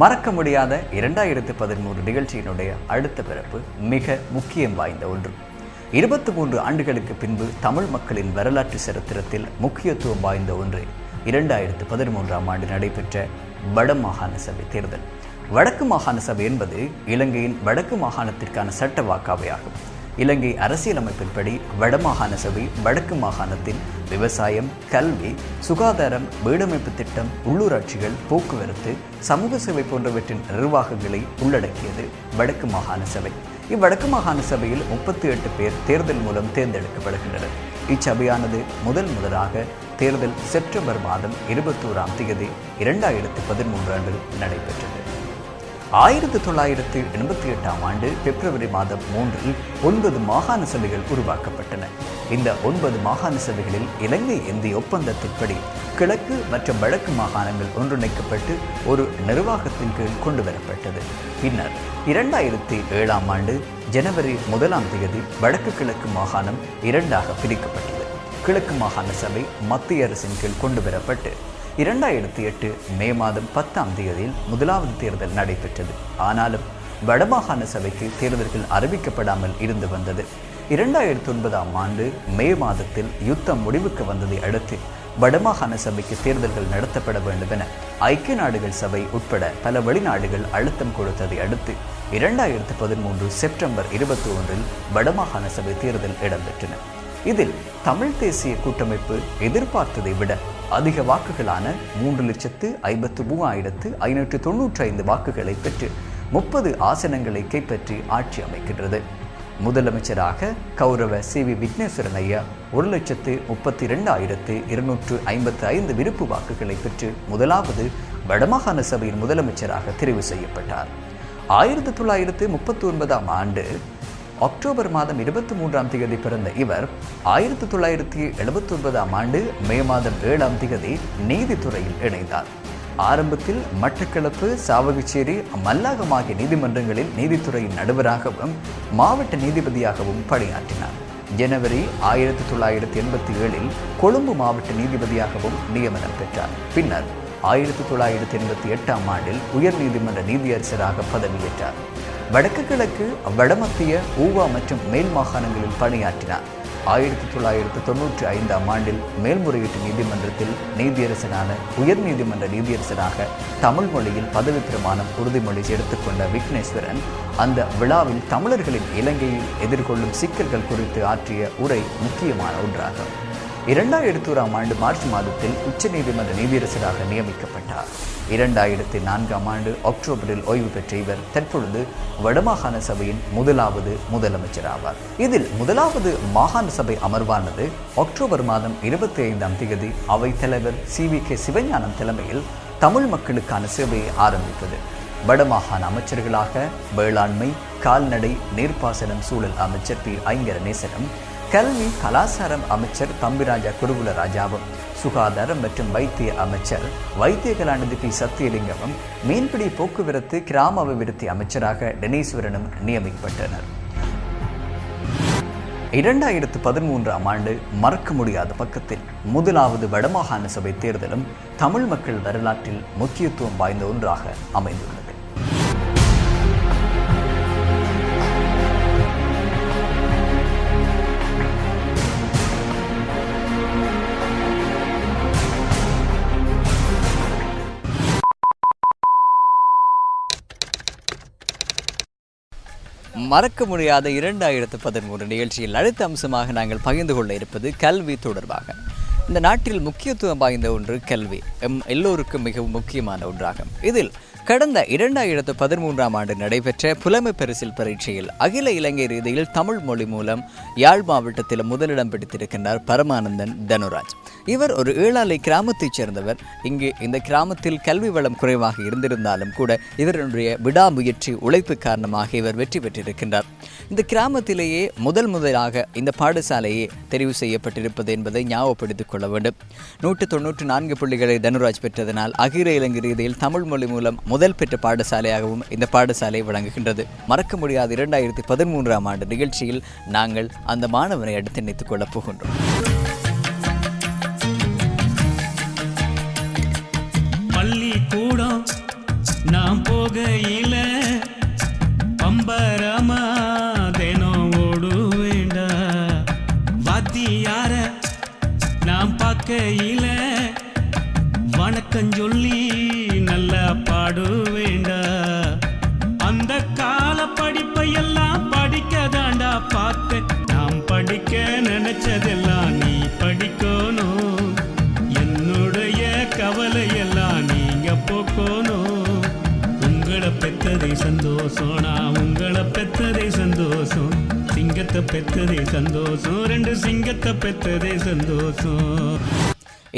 மறக்க முடியாத 2013 நிகழ்ச்சியினுடைய அடுத்த பிறப்பு மிக முக்கியம் வாய்ந்த ஒன்று. 23 ஆண்டுகளுக்கு பின்பு தமிழ் மக்களின் வரலாற்று சரித்திரத்தில் முக்கியத்துவம் வாய்ந்த ஒன்று 2013ஆம் ஆண்டு நடைபெற்ற வடமாகாண சபை தேர்தல். வடக்கு மாகாண சபை என்பது இலங்கையின் வடக்கு மாகாணத்திற்கான சட்ட வாக்காவையாகும். இலங்கை அரசியலமைப்பின்படி வடமாகாண சபை வடக்கு மாகாணத்தின் விவசாயம், கல்வி, சுகாதாரம், வீடமைப்பு திட்டம், உள்ளூராட்சிகள், போக்குவரத்து, சமூக சேவை போன்றவற்றின் நிர்வாகங்களை உள்ளடக்கியது வடக்கு மாகாண சபை. இவ்வடக்கு மாகாண சபையில் 38 பேர் தேர்தல் மூலம் தேர்ந்தெடுக்கப்படுகின்றனர். இச்சபையானது முதலாக தேர்தல் செப்டம்பர் மாதம் 21ஆம் தேதி 2013 அன்று நடைபெற்றது. 1988ஆம் ஆண்டு பிப்ரவரி மாதம் 3இல் 9 மாகாண சபைகள் உருவாக்கப்பட்டன. இந்த 9 மாகாண சபைகளில் இலங்கை இந்திய ஒப்பந்தத்தின்படி கிழக்கு மற்றும் வடக்கு மாகாணங்கள் ஒன்றிணைக்கப்பட்டு ஒரு நிர்வாகத்தின் கீழ் கொண்டு வரப்பட்டது. பின்னர் 2007ஆம் ஆண்டு ஜனவரி 1ஆம் தேதி வடக்கு கிழக்கு மாகாணம் இரண்டாக பிரிக்கப்பட்டது. கிழக்கு மாகாண சபை மத்திய அரசின் கீழ் கொண்டு வரப்பட்டு 2008 மே மாதம் 10ஆம் தேதியில் முதலாவது தேர்தல் நடைபெற்றது. ஆனாலும் வடமாகாண சபைக்கு தேர்தல்கள் அறிவிக்கப்படாமல் இருந்து வந்தது. 2009ஆம் ஆண்டு மே மாதத்தில் யுத்தம் முடிவுக்கு வந்ததை அடுத்து வடமாகாண சபைக்கு தேர்தல்கள் நடத்தப்பட வேண்டும் என ஐக்கிய நாடுகள் சபை உட்பட பல வெளிநாடுகள் அழுத்தம் கொடுத்ததை அடுத்து 2013 செப்டம்பர் 21இல் வடமாகாண சபை தேர்தல் இடம்பெற்றன. இதில் தமிழ் தேசிய கூட்டமைப்பு எதிர்பார்த்ததை விட அதிக வாக்குகளான 3,53,595 வாக்குகளை பெற்று 30 ஆசனங்களை கைப்பற்றி ஆட்சி அமைக்கின்றது. முதலமைச்சராக கௌரவ சி.வி. விக்னேஸ்வரன் ஐயா 1,32,255 விருப்பு வாக்குகளை பெற்று முதலாவது வடமாகாண சபையின் முதலமைச்சராக தெரிவு செய்யப்பட்டார். 1939ஆம் ஆண்டு அக்டோபர் மாதம் 23ஆம் தேதி பிறந்த இவர் 1979ஆம் ஆண்டு மே மாதம் 7ஆம் தேதி நீதித்துறையில் இணைந்தார். ஆரம்பத்தில் மட்டக்களப்பு, சாவகச்சேரி, மல்லாகம் ஆகிய நீதிமன்றங்களில் நீதித்துறையின் நடுவராகவும் மாவட்ட நீதிபதியாகவும் பணியாற்றினார். ஜனவரி 1987இல் கொழும்பு மாவட்ட நீதிபதியாகவும் நியமனம் பெற்றார். பின்னர் 1988ஆம் ஆண்டில் உயர் நீதிமன்ற நீதியரசராக பதவியேற்றார். வடக்கு கிழக்கு, வடமத்திய, ஊவா மற்றும் மேல் மாகாணங்களில் பணியாற்றினார். 1995ஆம் ஆண்டில் மேல்முறையீட்டு நீதிமன்றத்தில் நீதியரசனான உயர் நீதிமன்ற நீதியரசராக தமிழ் மொழியில் பதவி பிரமாணம் உறுதிமொழி எடுத்துக்கொண்ட விக்னேஸ்வரன் அந்த விழாவில் தமிழர்களின் இலங்கையில் எதிர்கொள்ளும் சிக்கல்கள் குறித்து ஆற்றிய உரை முக்கியமான ஒன்றாகும். 2001ஆம் ஆண்டு மார்ச் மாதத்தில் உச்ச நீதிமன்ற நீதியரசராக நியமிக்கப்பட்டார். 2004ஆம் ஆண்டு அக்டோபரில் ஓய்வு பெற்ற இவர் தற்பொழுது வடமாகாண சபையின் முதலாவது முதலமைச்சராவார். இதில் முதலாவது மாகாண சபை அமர்வானது அக்டோபர் மாதம் 25ஆம் தேதி அவைத் தலைவர் சி.வி.கே. சிவஞானம் தலைமையில் தமிழ் மக்களுக்கான சேவையை ஆரம்பித்தது. வடமாகாண அமைச்சர்களாக வேளாண்மை, கால்நடை, நீர்ப்பாசனம், சூழல் அமைச்சர் பி. ஐங்கரநேசனும், கல்வி கலாச்சாரம் அமைச்சர் தம்பிராஜா குருகுலராஜாவும், சுகாதாரம் மற்றும் வைத்திய அமைச்சர் வைத்திய கலாநிதி பி. சத்தியலிங்கமும், மீன்பிடி போக்குவரத்து கிராம அபிவிருத்தி அமைச்சராக டெனீஸ்வரனும் நியமிக்கப்பட்டனர். 2013ஆம் ஆண்டு மறக்க முடியாத பக்கத்தில் முதலாவது வடமாகாண சபை தேர்தலும் தமிழ் மக்கள் வரலாற்றில் முக்கியத்துவம் வாய்ந்த ஒன்றாக அமைந்துள்ளது. மறக்க முடியாத 2013 நிகழ்ச்சியில் அடுத்த அம்சமாக நாங்கள் பகிர்ந்து கொள்ள இருப்பது கல்வி தொடர்பாக. இந்த நாட்டில் முக்கியத்துவம் வாய்ந்த ஒன்று கல்வி. எல்லோருக்கும் மிகவும் முக்கியமான ஒன்றாகும். இதில் கடந்த 2013ஆம் ஆண்டு நடைபெற்ற புலமை பரிசில் பரீட்சையில் அகில இலங்கை ரீதியில் தமிழ் மொழி மூலம் யாழ் மாவட்டத்தில் முதலிடம் பிடித்திருக்கின்றார் பரமானந்தன் தனுராஜ். இவர் ஒரு ஏழாலை கிராமத்தைச் சேர்ந்தவர். இங்கு இந்த கிராமத்தில் கல்வி வளம் குறைவாக இருந்திருந்தாலும் கூட இவருடைய விடாமுயற்சி, உழைப்பு காரணமாக இவர் வெற்றி பெற்றிருக்கின்றார். இந்த கிராமத்திலேயே முதலாக இந்த பாடசாலையே தெரிவு செய்யப்பட்டிருப்பது என்பதை ஞாபகப்படுத்திக் கொள்ள வேண்டும். 194 புள்ளிகளை தனுராஜ் பெற்றதனால் அகில இலங்கை ரீதியில் தமிழ் மொழி மூலம் முதல் பெற்ற பாடசாலையாகவும் இந்த பாடசாலை வழங்குகின்றது. மறக்க முடியாத 2013ஆம் ஆண்டு நிகழ்ச்சியில் நாங்கள் அந்த மாணவனை அடுத்து நினைத்துக் கொள்ளப் போகின்றோம். பள்ளிக்கூடம் நான் போகையில பம்பரமா தினம் ஓடுவேண்டா. வாத்தியார நான் பார்க்கையில வணக்கம் சொல்லி நல்லா பாடுவேண்டா. அந்த கால படிப்பை எல்லாம் படிக்கதாண்டா பார்த்தேன். நாம் படிக்க நினைச்சதெல்லாம் நீ படிக்கணும். என்னுடைய கவலையெல்லாம் நீங்க போக்கணும். உங்களை பெத்ததே சந்தோஷம், நான் உங்களை பெத்ததே சந்தோஷம். சிங்கத்தை பெத்ததே சந்தோஷம், 2 சிங்கத்தை பெத்ததே சந்தோஷம்.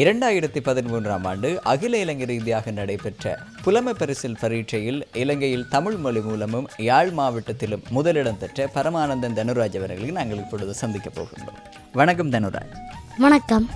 2013ஆம் ஆண்டு அகில இலங்கை ரீதியாக நடைபெற்ற புலமை பரிசில் பரீட்சையில் இலங்கையில் தமிழ் மொழி மூலமும் யாழ் மாவட்டத்திலும் முதலிடம் பெற்ற பரமானந்தன் தனுராஜ் அவர்களை நாங்கள் இப்பொழுது சந்திக்க போகின்றோம். வணக்கம் தனுராஜ். வணக்கம்.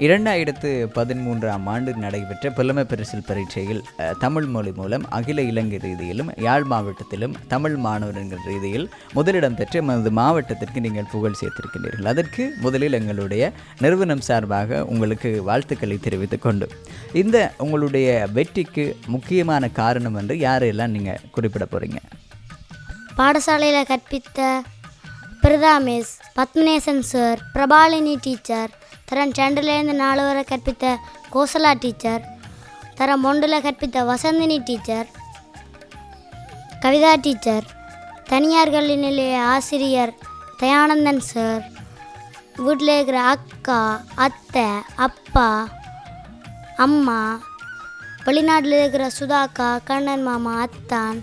2013ஆம் ஆண்டு நடைபெற்ற புலமை பரிசில் பரீட்சையில் தமிழ் மொழி மூலம் அகில இலங்கை ரீதியிலும் யாழ் மாவட்டத்திலும் தமிழ் மாணவர்கள் ரீதியில் முதலிடம் பெற்று நமது மாவட்டத்திற்கு நீங்கள் புகழ் சேர்த்திருக்கின்றீர்கள். அதற்கு முதலில் எங்களுடைய நிறுவனம் சார்பாக உங்களுக்கு வாழ்த்துக்களை தெரிவித்துக் கொண்டு, இந்த உங்களுடைய வெற்றிக்கு முக்கியமான காரணம் என்று யாரெல்லாம் நீங்கள் குறிப்பிட போகிறீங்க? பாடசாலையில் கற்பித்த பிரதாமேஷ், பத்மநேசன் சார், பிரபாலினி டீச்சர், தரம் 2லேருந்து 4 வரை கற்பித்த கோசலா டீச்சர், தரம் 1 கற்பித்த வசந்தினி டீச்சர், கவிதா டீச்சர், தனியார் கல்வி நிலைய ஆசிரியர் தயானந்தன் சார், வீட்டில் இருக்கிற அக்கா, அத்தை, அப்பா, அம்மா, வெளிநாட்டில் இருக்கிற சுதாக்கா, கண்ணன் மாமா, அத்தான்,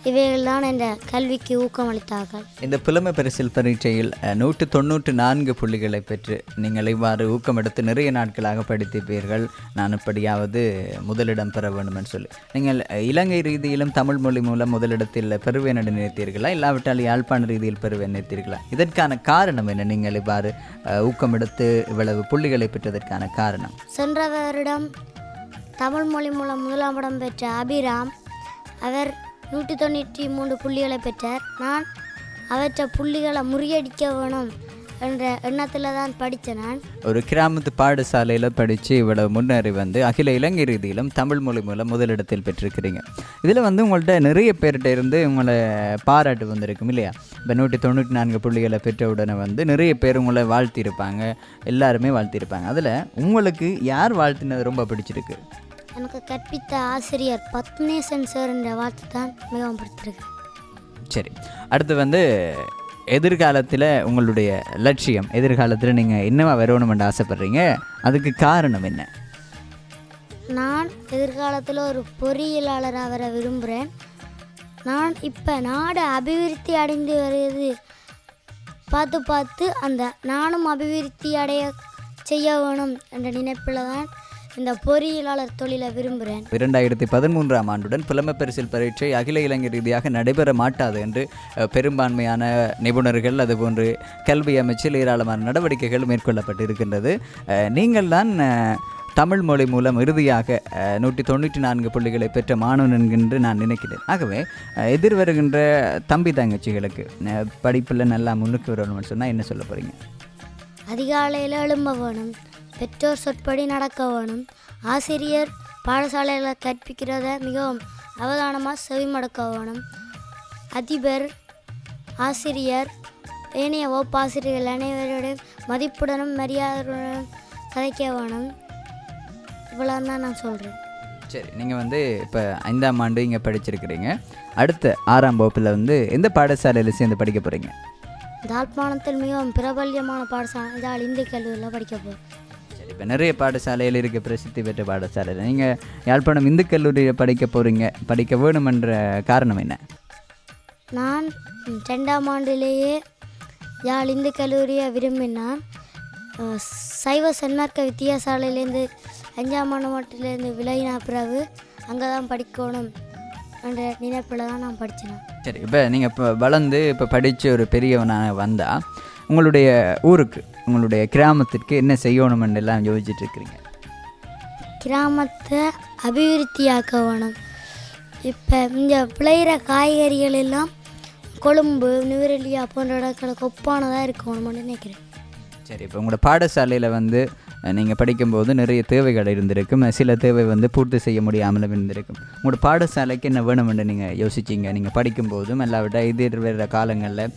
இவைகள் தான் இந்த கல்விக்கு ஊக்கமளித்தார்கள். இந்த புலமை பரிசில் பரீட்சையில் 194 புள்ளிகளை பெற்று நீங்கள் இவ்வாறு ஊக்கமெடுத்து நிறைய நாட்களாக படித்திருப்பீர்கள். நான் இப்படியாவது முதலிடம் பெற வேண்டும் என்று சொல்லி நீங்கள் இலங்கை ரீதியிலும் தமிழ் மொழி மூலம் முதலிடத்தில் பெறுவேன் என்று நினைத்தீர்களா, இல்லாவிட்டால் யாழ்ப்பாண ரீதியில் பெறுவேன் நினைத்தீர்களா? இதற்கான காரணம் என்ன? நீங்கள் இவ்வாறு ஊக்கமெடுத்து இவ்வளவு புள்ளிகளை பெற்றதற்கான காரணம்? சென்ற வருடம் தமிழ் மொழி மூலம் முதலாம் இடம் பெற்ற அபிராம், அவர் 193 புள்ளிகளை பெற்றார். நான் அவற்றை புள்ளிகளை முறியடிக்க வேணும் என்ற எண்ணத்தில் தான் படித்தேன். நான் ஒரு கிராமத்து பாடசாலையில் படித்து இவ்வளவு முன்னேறி வந்து அகில இலங்கை ரீதியிலும் தமிழ் மொழி மூலம் முதலிடத்தில் பெற்றிருக்கிறீங்க. இதில் வந்து உங்கள்கிட்ட நிறைய பேர்கிட்ட இருந்து உங்களை பாராட்டு வந்திருக்கும் இல்லையா? இப்போ 194 புள்ளிகளை பெற்ற உடனே வந்து நிறைய பேர் உங்களை வாழ்த்தியிருப்பாங்க, எல்லாருமே வாழ்த்தியிருப்பாங்க. அதில் உங்களுக்கு யார் வாழ்த்தினது ரொம்ப பிடிச்சிருக்கு? எனக்கு கற்பித்த ஆசிரியர் பத்மநேசன் சார் என்ற வாழ்த்து தான் மிகவும் பிடித்திருக்கு. சரி, அடுத்து வந்து எதிர்காலத்தில் உங்களுடைய லட்சியம், எதிர்காலத்தில் நீங்கள் என்னவா வரணுமென்று ஆசைப்படுறீங்க, அதுக்கு காரணம் என்ன? நான் எதிர்காலத்தில் ஒரு பொறியியலாளராக வர விரும்புகிறேன். நான் இப்போ நாடு அபிவிருத்தி அடைந்து வருகிறது பார்த்து அந்த நானும் அபிவிருத்தி அடைய செய்ய வேணும் என்ற நினைப்பில் தான் இந்த பொறியியலாளர் தொழிலை விரும்புகிறேன். 2013ஆம் ஆண்டுடன் புலமை பரிசில் பரீட்சை அகில இலங்கை ரீதியாக நடைபெற மாட்டாது என்று பெரும்பான்மையான நிபுணர்கள் அதுபோன்று கல்வி அமைச்சில் ஏராளமான நடவடிக்கைகள் மேற்கொள்ளப்பட்டு இருக்கின்றது. நீங்கள் தான் தமிழ் மொழி மூலம் இறுதியாக 194 புள்ளிகளை பெற்ற மாணவன் என்று நான் நினைக்கிறேன். ஆகவே எதிர்வருகின்ற தம்பி தங்கச்சிகளுக்கு படிப்பில் நல்லா முன்னுக்கு வரணும்னு சொன்னால் என்ன சொல்ல போகிறீங்க? அதிகாலையில் எழும்ப வேணும், பெற்றோர் சொற்படி நடக்க வேணும், ஆசிரியர் பாடசாலையில் கற்பிக்கிறத மிகவும் அவதானமாக செவிமடுக்க வேணும், அதிபர், ஆசிரியர், ஏனைய வகுப்பாசிரியர்கள் அனைவருடைய மதிப்புடனும் மரியாதையுடனும் கதைக்க வேணும். இவ்வளோ தான் நான் சொல்கிறேன். சரி, நீங்கள் வந்து இப்போ 5ஆம் ஆண்டு இங்கே படிச்சிருக்கிறீங்க. அடுத்த 6ஆம் வகுப்பில் வந்து எந்த பாடசாலையில் சேர்ந்து படிக்க போகிறீங்க? யாழ்ப்பாணத்தில் மிகவும் பிரபல்யமான பாடசாலை யாழ் இந்து கல்லூரியில் படிக்க போகிறேன். சரி, இப்போ நிறைய பாடசாலையில் இருக்க பிரசித்தி பெற்ற பாடசாலையில் நீங்கள் யாழ்ப்பாணம் இந்து கல்லூரியில் படிக்க வேணுமென்ற காரணம் என்ன? நான் 2ஆம் ஆண்டிலேயே யாழ் இந்து கல்லூரியை விரும்பினான். சைவ சன்மார்க்க வித்தியாசாலையிலேருந்து 5ஆம் ஆண்டு மட்டுலேருந்து விலகின பிறகு அங்கே தான் படிக்கணும் என்ற நினைப்பில் தான் நான் படித்தேன். சரி, இப்போ நீங்கள் இப்போ வளர்ந்து இப்போ படித்து ஒரு பெரியவனாக வந்தால் உங்களுடைய ஊருக்கு, உங்களுடைய கிராமத்திற்கு என்ன செய்யணுமென்று எல்லாம் யோசிச்சுட்ருக்கிறீங்க? கிராமத்தை அபிவிருத்தியாக்க வேணும். இப்போ இந்த விளையிற காய்கறிகள் எல்லாம் கொழும்பு, நுவரெலியா போன்ற இடங்களுக்கு ஒப்பானதாக இருக்கணும்னு நினைக்கிறேன். சரி, இப்போ உங்களோட பாடசாலையில் வந்து நீங்கள் படிக்கும்போது நிறைய தேவைகள் இருந்திருக்கும், சில தேவை வந்து பூர்த்தி செய்ய முடியாமல் இருந்திருக்கும். உங்களோட பாடசாலைக்கு என்ன வேணும்னு நீங்கள் யோசிச்சிங்க நீங்கள் படிக்கும்போதும், இல்லாவிட்டா எதிர் வேறு காலங்களில்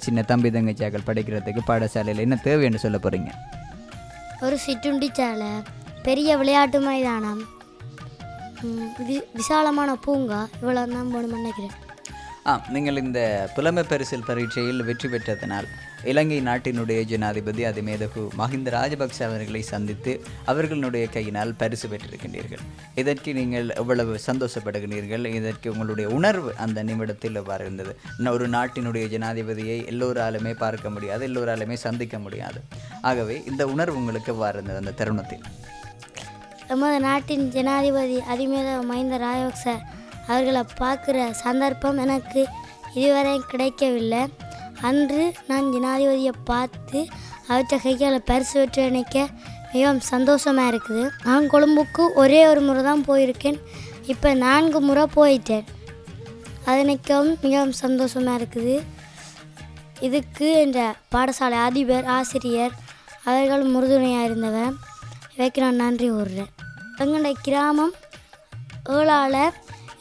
சின்ன தம்பி தங்கச்சியாக்கள் படிக்கிறதுக்கு பாடசாலையில் என்ன தேவைன்னு சொல்ல போகிறீங்க? ஒரு சிற்றுண்டி சாலை, பெரிய விளையாட்டு மைதானம், விசாலமான பூங்கா, இவ்வளோ தான் போகணும்னு நினைக்கிறேன். நீங்கள் இந்த புலமை பரிசில் பரீட்சையில் வெற்றி பெற்றதனால் இலங்கை நாட்டினுடைய ஜனாதிபதி அதிமேதகு மஹிந்த ராஜபக்ச அவர்களை சந்தித்து அவர்களுடைய கையினால் பரிசு பெற்றிருக்கின்றீர்கள். இதற்கு நீங்கள் எவ்வளவு சந்தோஷப்படுகிறீர்கள்? இதற்கு உங்களுடைய உணர்வு அந்த நிமிடத்தில் எவ்வாறு இருந்தது? ஒரு நாட்டினுடைய ஜனாதிபதியை எல்லோராலுமே பார்க்க முடியாது, எல்லோராலுமே சந்திக்க முடியாது. ஆகவே இந்த உணர்வு உங்களுக்கு எவ்வாறு இருந்தது அந்த தருணத்தில்? நமது நாட்டின் ஜனாதிபதி அதிமேதகு மஹிந்த ராஜபக்ச அவர்களை பார்க்குற சந்தர்ப்பம் எனக்கு இதுவரை கிடைக்கவில்லை. அன்று நான் ஜனாதிபதியை பார்த்து அவற்றை கையால் பரிசு பெற்று நினைக்க மிகவும் சந்தோஷமாக இருக்குது. நான் கொழும்புக்கு ஒரே ஒரு முறை தான் போயிருக்கேன், இப்போ 4 முறை போயிட்டேன். அது நினைக்கவும் மிகவும் சந்தோஷமாக இருக்குது. இதுக்கு என்ற பாடசாலை அதிபர், ஆசிரியர் அவர்கள் உறுதுணையாக இருந்தவர். இவைக்கு நான் நன்றி கூறுறேன். எங்களுடைய கிராமம் ஏழாளர்.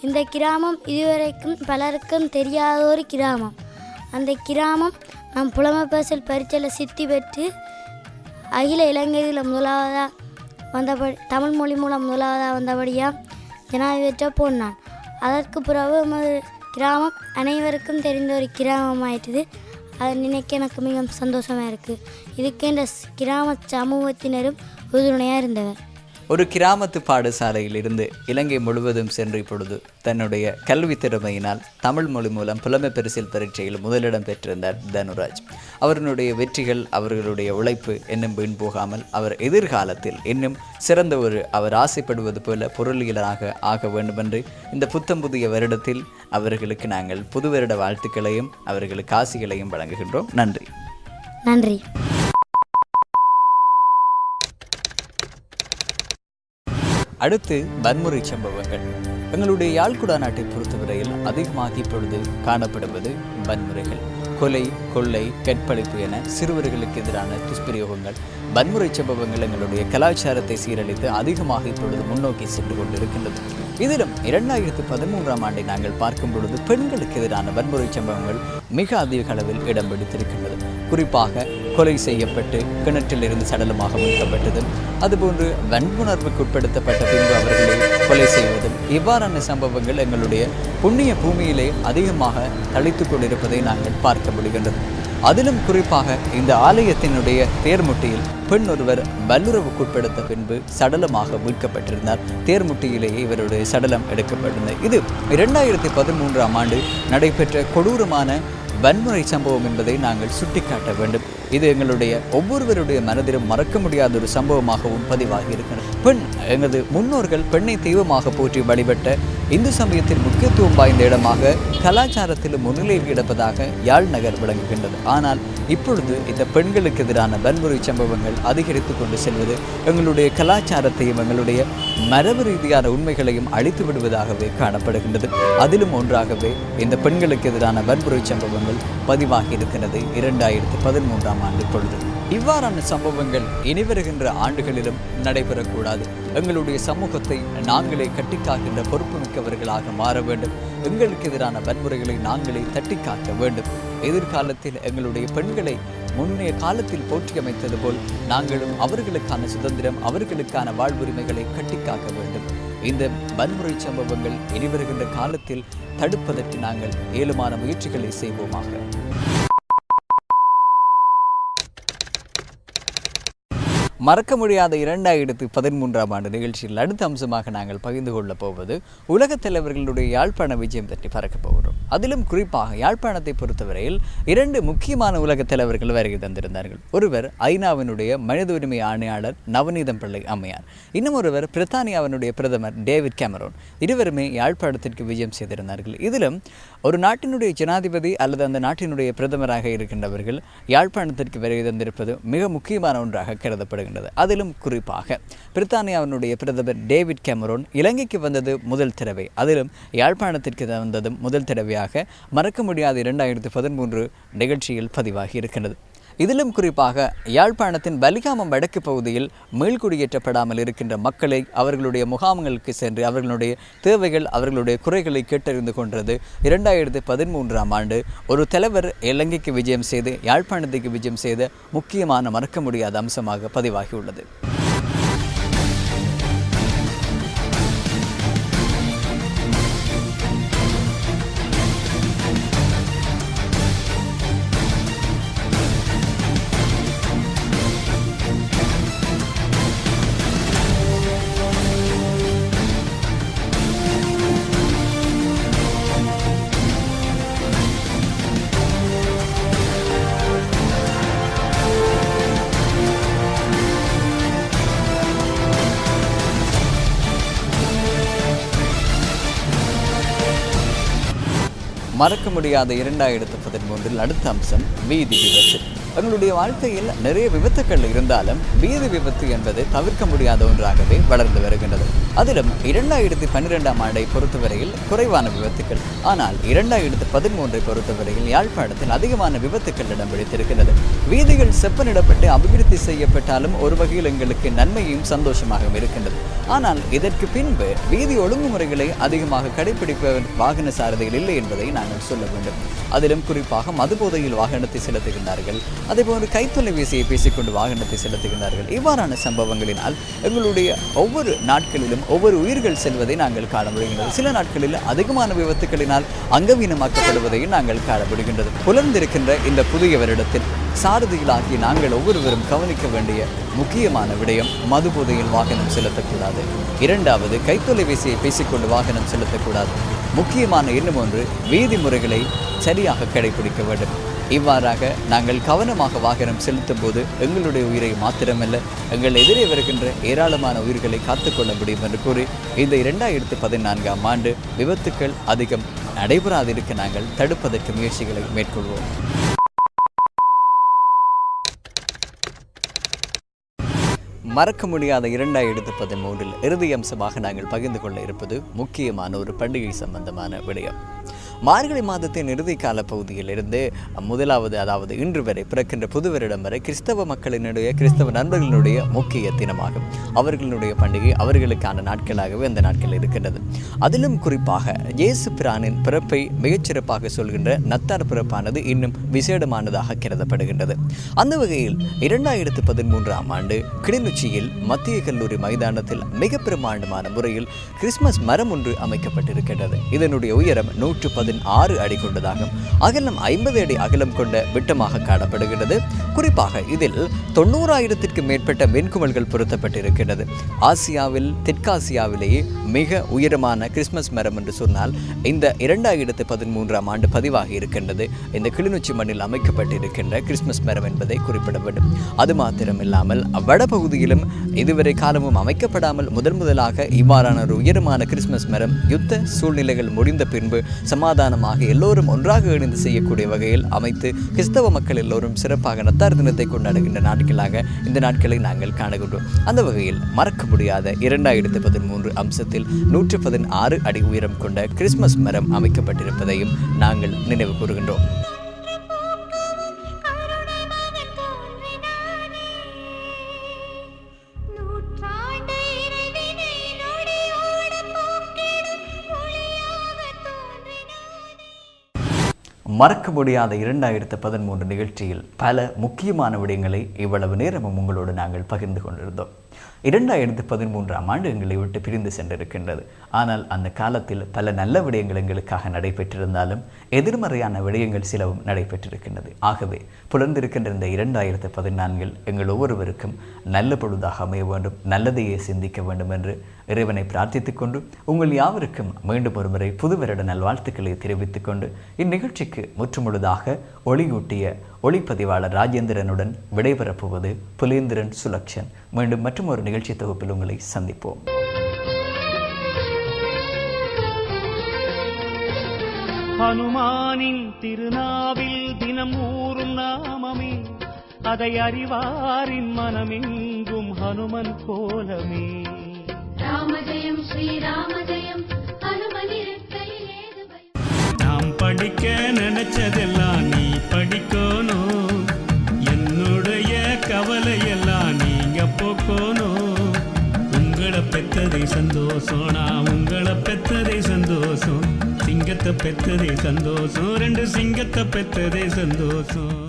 இந்த கிராமம் இதுவரைக்கும் பலருக்கும் தெரியாத ஒரு கிராமம். அந்த கிராமம் நம் புலமை பரிசில் பரீட்சையில் சித்தி பெற்று அகில இலங்கையில் முதலாவதாக வந்தபடி, தமிழ் மொழி மூலம் முதலாவதாக வந்தபடியாக ஜனாதிபதியாக போனான். அதற்கு பிறகு நமது கிராமம் அனைவருக்கும் தெரிந்த ஒரு கிராமமாயிட்டுது. அதை நினைக்க எனக்கு மிகவும் சந்தோஷமாக இருக்குது. இதுக்கு இந்த கிராம சமூகத்தினரும் உறுதுணையாக இருந்தவர். ஒரு கிராமத்து பாடசாலையில் இருந்து இலங்கை முழுவதும் சென்று இப்பொழுது தன்னுடைய கல்வி திறமையினால் தமிழ் மொழி மூலம் புலமை பரிசில் பரீட்சையில் முதலிடம் பெற்றிருந்தார் தனுராஜ். அவர்களுடைய வெற்றிகள், அவர்களுடைய உழைப்பு இன்னும் வீண் போகாமல் அவர் எதிர்காலத்தில் இன்னும் சிறந்த அவர் ஆசைப்படுவது போல பொருளியலாக ஆக வேண்டுமென்று இந்த புத்தம் புதிய வருடத்தில் அவர்களுக்கு நாங்கள் புது வருட வாழ்த்துக்களையும் அவர்களுக்கு ஆசிகளையும் வழங்குகின்றோம். நன்றி. நன்றி. அடுத்து வன்முறை சம்பவங்கள். எங்களுடைய யாழ்குடா நாட்டை பொறுத்தவரையில் அதிகமாக இப்பொழுது காணப்படுவது வன்முறைகள். கொலை, கொள்ளை, கற்பழிப்பு என சிறுவர்களுக்கு எதிரான துஷ்பிரயோகங்கள், வன்முறை சம்பவங்கள் எங்களுடைய கலாச்சாரத்தை சீரழித்து அதிகமாக இப்பொழுது முன்னோக்கி சென்று கொண்டிருக்கின்றது. இதிலும் 2013ஆம் ஆண்டை நாங்கள் பார்க்கும் பொழுது பெண்களுக்கு எதிரான வன்முறை சம்பவங்கள் மிக அதிக அளவில் இடம் பிடித்திருக்கின்றது. குறிப்பாக கொலை செய்யப்பட்டு கிணற்றில் இருந்து சடலமாக மீட்கப்பட்டதும், அதுபோன்று வன்புணர்வுக்கு உட்படுத்தப்பட்ட பின்பு அவர்களை கொலை செய்வதும், இவ்வாறான சம்பவங்கள் எங்களுடைய புண்ணிய பூமியிலே அதிகமாக தளித்துக் கொண்டிருப்பதை நாங்கள் பார்க்க முடிகின்றது. அதிலும் குறிப்பாக இந்த ஆலயத்தினுடைய தேர்முட்டியில் பெண் ஒருவர் வல்லுறவுக்குட்படுத்த பின்பு சடலமாக மீட்கப்பட்டிருந்தார். தேர்முட்டியிலேயே இவருடைய சடலம் எடுக்கப்பட்டிருந்தது. இது 2013ஆம் ஆண்டு நடைபெற்ற கொடூரமான வன்முறை சம்பவம் என்பதை நாங்கள் சுட்டிக்காட்ட வேண்டும். இது எங்களுடைய ஒவ்வொருவருடைய மனதிலும் மறக்க முடியாத ஒரு சம்பவமாகவும் பதிவாகி இருக்கிறது. பெண், எங்களது முன்னோர்கள் பெண்ணை தெய்வமாக போற்றி வழிபட்ட இந்து சமயத்தின் முக்கியத்துவம் வாய்ந்த இடமாக கலாச்சாரத்திலும் முன்னிலை கிடப்பதாக யாழ் நகர் விளங்குகின்றது. ஆனால் இப்பொழுது இந்த பெண்களுக்கு எதிரான வன்முறை சம்பவங்கள் அதிகரித்து கொண்டு செல்வது எங்களுடைய கலாச்சாரத்தையும் எங்களுடைய மரபு ரீதியான உண்மைகளையும் அழித்து விடுவதாகவே காணப்படுகின்றது. அதிலும் ஒன்றாகவே இந்த பெண்களுக்கு எதிரான வன்முறை சம்பவங்கள் பதிவாகி இருக்கிறது 2013ஆம் ஆண்டு பொழுது. இவ்வாறான சம்பவங்கள் இனி வருகின்ற ஆண்டுகளிலும் நடைபெறக்கூடாது. எங்களுடைய சமூகத்தை நாங்களே கட்டிக்காக்கின்ற பொறுப்புமிக்கவர்களாக மாற வேண்டும். எங்களுக்கு எதிரான வன்முறைகளை நாங்களே தட்டி காக்க வேண்டும். எதிர்காலத்தில் எங்களுடைய பெண்களை முன்னைய காலத்தில் போற்றியமைத்தது போல் நாங்களும் அவர்களுக்கான சுதந்திரம், அவர்களுக்கான வாழ்வுரிமைகளை கட்டிக்காக்க வேண்டும். இந்த வன்முறை சம்பவங்கள் இனி வருகின்ற காலத்தில் தடுப்பதற்கு நாங்கள் ஏழுமான முயற்சிகளை செய்வோமாக. மறக்க முடியாத 2013ஆம் ஆண்டு நிகழ்ச்சியில் அடுத்த அம்சமாக நாங்கள் பகிர்ந்து கொள்ளப் போவது உலகத் தலைவர்களுடைய யாழ்ப்பாண விஜயம் பற்றி பார்க்க போகிறோம். அதிலும் குறிப்பாக யாழ்ப்பாணத்தை பொறுத்தவரையில் 2 முக்கியமான உலகத் தலைவர்கள் வருகை தந்திருந்தார்கள். ஒருவர் ஐநாவினுடைய மனித உரிமை ஆணையாளர் நவநீதம் பிள்ளை அம்மையார், இன்னும் ஒருவர் பிரித்தானியாவினுடைய பிரதமர் டேவிட் கேமரோன். இருவருமே யாழ்ப்பாணத்திற்கு விஜயம் செய்திருந்தார்கள். இதிலும் ஒரு நாட்டினுடைய ஜனாதிபதி அல்லது அந்த நாட்டினுடைய பிரதமராக இருக்கின்றவர்கள் யாழ்ப்பாணத்திற்கு வருகை தந்திருப்பது மிக முக்கியமான ஒன்றாக கருதப்படுகிறது. அதிலும் குறிப்பாக பிரித்தானியாவினுடைய பிரதமர் டேவிட் கேமரோன் இலங்கைக்கு வந்தது முதல் தடவை, அதிலும் யாழ்ப்பாணத்திற்கு வந்ததும் முதல் தடவையாக மறக்க முடியாத 2013 நிகழ்ச்சியில் பதிவாகி இருக்கின்றது. இதிலும் குறிப்பாக யாழ்ப்பாணத்தின் பலிகாமம் வடக்கு பகுதியில் மீள்குடியேற்றப்படாமல் இருக்கின்ற மக்களை அவர்களுடைய முகாம்களுக்கு சென்று அவர்களுடைய தேவைகள் அவர்களுடைய குறைகளை கேட்டறிந்து கொண்டது 2013ஆம் ஆண்டு ஒரு தலைவர் இலங்கைக்கு விஜயம் செய்து யாழ்ப்பாணத்துக்கு விஜயம் செய்த முக்கியமான மறக்க முடியாத அம்சமாக பதிவாகியுள்ளது. மறக்க முடியாத 2013 அடுத்த அம்சம் வீதி விபத்து. எங்களுடைய வாழ்க்கையில் நிறைய விபத்துக்கள் இருந்தாலும் வீதி விபத்து என்பது தவிர்க்க முடியாத ஒன்றாகவே வளர்ந்து வருகின்றது. அதிலும் 2012ஆம் ஆண்டை பொறுத்தவரையில் குறைவான விபத்துக்கள், ஆனால் 2013ஐ பொறுத்தவரையில் யாழ்ப்பாணத்தில் அதிகமான விபத்துக்கள் இடம் பிடித்திருக்கிறது. வீதிகள் செப்பனிடப்பட்டு அபிவிருத்தி செய்யப்பட்டாலும் ஒரு வகையில் எங்களுக்கு நன்மையும் சந்தோஷமாகவும் இருக்கின்றது. ஆனால் இதற்கு பின்பு வீதி ஒழுங்குமுறைகளை அதிகமாக கடைபிடிப்பவர் வாகன சாரதிகள் இல்லை என்பதை நாங்கள் சொல்ல வேண்டும். அதிலும் குறிப்பாக மதுபோதையில் வாகனத்தை செலுத்துகின்றார்கள், அதேபோன்று கைத்தொலைபேசியை பேசிக்கொண்டு வாகனத்தை செலுத்துகின்றார்கள். இவ்வாறான சம்பவங்களினால் எங்களுடைய ஒவ்வொரு நாட்களிலும் ஒவ்வொரு உயிர்கள் செல்வதை நாங்கள் காண முடிகின்றது. சில நாட்களில் அதிகமான விபத்துக்களினால் அங்கவீனமாக்கப்படுவதையும் நாங்கள் காண முடிகின்றது. புலர்ந்திருக்கின்ற இந்த புதிய வருடத்தில் சாரதிகளாகி நாங்கள் ஒவ்வொருவரும் கவனிக்க வேண்டிய முக்கியமான விடயம் மதுபோதையில் வாகனம் செலுத்தக்கூடாது. இரண்டாவது, கைத்தொலைபேசியை பேசிக்கொண்டு வாகனம் செலுத்தக்கூடாது. முக்கியமான இன்னும் ஒன்று, வீதி முறைகளை சரியாக கடைபிடிக்க வேண்டும். இவ்வாறாக நாங்கள் கவனமாக வாகனம் செலுத்தும் போது எங்களுடைய உயிரை மாத்திரமல்ல, எங்கள் எதிரே வருகின்ற ஏராளமான உயிர்களை காத்துக்கொள்ள முடியும் என்று கூறி இந்த 2014ஆம் ஆண்டு விபத்துக்கள் அதிகம் நடைபெறாதிருக்க நாங்கள் தடுப்பதற்கு முயற்சிகளை மேற்கொள்வோம். மறக்க முடியாத 2013 இறுதி அம்சமாக நாங்கள் பகிர்ந்து கொள்ள இருப்பது முக்கியமான ஒரு பண்டிகை சம்பந்தமான விடயம். மார்கழி மாதத்தின் இறுதி கால பகுதியிலிருந்து முதலாவது, அதாவது இன்று வரை பிறக்கின்ற புது வருடம் வரை கிறிஸ்தவ மக்களினுடைய, கிறிஸ்தவ நண்பர்களுடைய முக்கிய தினமாகும். அவர்களுடைய பண்டிகை அவர்களுக்கான நாட்களாகவே அந்த நாட்கள் இருக்கின்றது. அதிலும் குறிப்பாக இயேசு பிரானின் பிறப்பை மிகச்சிறப்பாக சொல்கின்ற நத்தார் பிறப்பானது இன்னும் விசேடமானதாக கருதப்படுகின்றது. அந்த வகையில் 2013ஆம் ஆண்டு கிளிநொச்சியில் மத்திய கல்லூரி மைதானத்தில் மிக பிரமாண்டமான முறையில் கிறிஸ்துமஸ் மரம் ஒன்று அமைக்கப்பட்டிருக்கின்றது. இதனுடைய உயரம் 116 அடி கொண்டதாகும். அகலம் 50 அடி அகலம் கொண்ட விட்டமாக காணப்படுகிறது. குறிப்பாக இதில் 90,000ற்கு மேற்பட்ட வெண்குமல்கள் பொருத்தப்பட்டிருக்கிறது. ஆசியாவில், தெற்காசியாவிலேயே மிக உயரமான கிறிஸ்துமஸ் மரம் என்று சொன்னால் இந்த 2013ஆம் ஆண்டு பதிவாகி இருக்கின்றது. இந்த கிளிநொச்சி மண்ணில் அமைக்கப்பட்டிருக்கின்ற கிறிஸ்துமஸ் மரம் என்பதை குறிப்பிட வேண்டும். அது மாத்திரமில்லாமல் வடபகுதியிலும் இதுவரை காலமும் அமைக்கப்படாமல் முதலாக இவ்வாறான ஒரு உயரமான கிறிஸ்துமஸ் மரம் யுத்த சூழ்நிலைகள் முடிந்த பின்பு சமாதானமாக எல்லோரும் ஒன்றாக இணைந்து செய்யக்கூடிய வகையில் அமைத்து கிறிஸ்தவ மக்கள் எல்லோரும் சிறப்பாக நத்தார் தினத்தை கொண்டாடுகின்ற நாட்களாக இந்த நாட்களை நாங்கள் காணுகின்றோம். அந்த வகையில் மறக்க முடியாத 2013 அம்சத்தில் 116 அடி உயரம் கொண்ட கிறிஸ்துமஸ் மரம் அமைக்கப்பட்டிருப்பதையும் நாங்கள் நினைவு கூறுகின்றோம். மறக்க முடியாத 2013 நிகழ்ச்சியில் பல முக்கியமான விடயங்களை இவ்வளவு நேரமும் உங்களோடு நாங்கள் பகிர்ந்து கொண்டிருந்தோம். 2013ஆம் ஆண்டு எங்களை விட்டு பிரிந்து சென்றிருக்கின்றது. ஆனால் அந்த காலத்தில் பல நல்ல விடயங்கள் எங்களுக்காக நடைபெற்றிருந்தாலும் எதிர்மறையான விடயங்கள் சிலவும் நடைபெற்றிருக்கின்றது. ஆகவே புலர்ந்திருக்கின்ற இந்த 2014 எங்கள் ஒவ்வொருவருக்கும் நல்ல பொழுதாக அமைய வேண்டும், நல்லதையே சிந்திக்க வேண்டும் என்று இறைவனை பிரார்த்தித்துக் கொண்டு உங்கள் யாவருக்கும் மீண்டும் ஒருமுறை புது வருட நல்வாழ்த்துக்களை தெரிவித்துக் கொண்டு இந்நிகழ்ச்சிக்கு முற்றுமுழுதாக ஒளியூட்டிய ஒளிப்பதிவாளர் ராஜேந்திரனுடன் விடைபெறப்போவது புலேந்திரன் சுலக்ஷன். மீண்டும் மற்றும் ஒரு நிகழ்ச்சி தொகுப்பில் உங்களை சந்திப்போம். ஹனுமானின் திருநாவில் தினம் ஊறும் நாமமே, அதை அறிவாரின் மனமெங்கும் ஹனுமன் கோலமே. ராமஜெயம் ஸ்ரீராமஜெயம் ஹனுமனிருக்கையில் நாம் படிக்க நினைச்சதெல்லாம் நீ படிக்கணும். என்ன சிங்கத்தை பெத்ததே சந்தோஷம், 2 சிங்கத்தை பெத்ததே சந்தோஷம்.